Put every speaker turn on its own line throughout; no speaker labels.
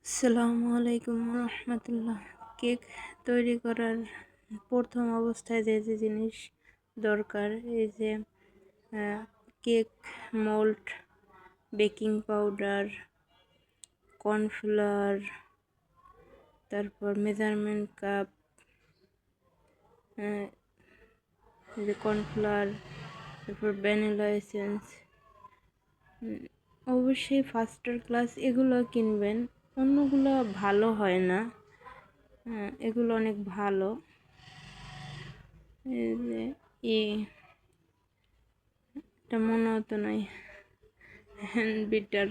আসসালামু আলাইকুম রহমতুল্লাহ। কেক তৈরি করার প্রথম অবস্থায় যে জিনিস দরকার, এই যে cake mould, baking powder, cornflour, তারপর মেজারমেন্ট কাপ, যে কর্নফ্লাওয়ার, তারপর ভ্যানিলা এসেন্স, অবশ্যই ফার্স্টার ক্লাস এগুলো কিনবেন। অন্যগুলো ভালো হয় না, এগুলো অনেক ভালো। এটা মনে হতো নাই হ্যান্ড বিটার।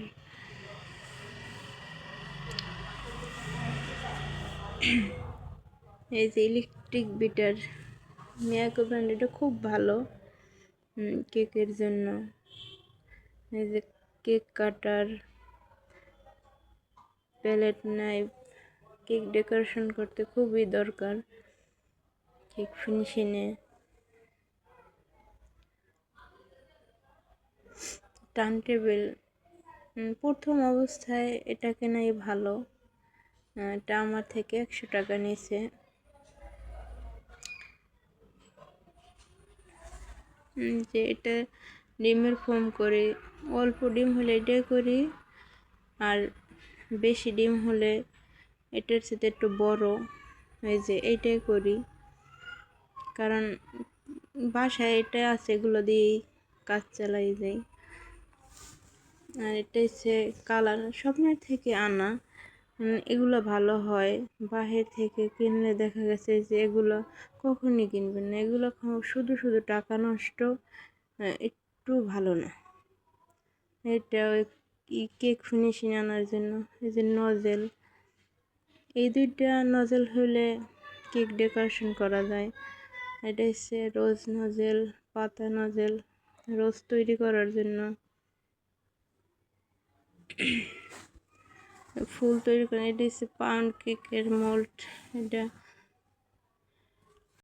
এই যে ইলেকট্রিক বিটার, মিয়াকো ব্র্যান্ড, এটা খুব ভালো কেকের জন্য। এই যে কেক কাটার, প্যালেট নাইফ, কেক ডেকোরেশন করতে খুবই দরকার। কেক ফিনিশিংয়ে টার্ন টেবিল, প্রথম অবস্থায় এটা কেনাই ভালো। এটা আমার থেকে 100 টাকা নিয়েছে। যে এটা ডিমের ফোম করি, অল্প ডিম হলে এটাই করি, আর বেশি ডিম হলে এটার সাথে একটু বড়, এই যে এইটাই করি। কারণ বাসায় এটা আছে, এগুলো দিয়েই কাজ চালাই যাই। আর এটা হচ্ছে কালার স্বপ্নের থেকে আনা, এগুলো ভালো হয়। বাহির থেকে কিনলে দেখা গেছে যে এগুলো কখনই কিনবেন না, এগুলো শুধু শুধু টাকা নষ্ট, একটু ভালো না। এটা ওই কেক ফিনিশিং আনার জন্য, এই যে নজেল, এই দুইটা নজেল হলে কেক ডেকোরেশন করা যায়। এটা হচ্ছে রোজ নজেল, পাতা নজেল, রোজ তৈরি করার জন্য, ফুল তৈরি করেন। এটা হচ্ছে পাউন্ড কেকের মোল্ড, এটা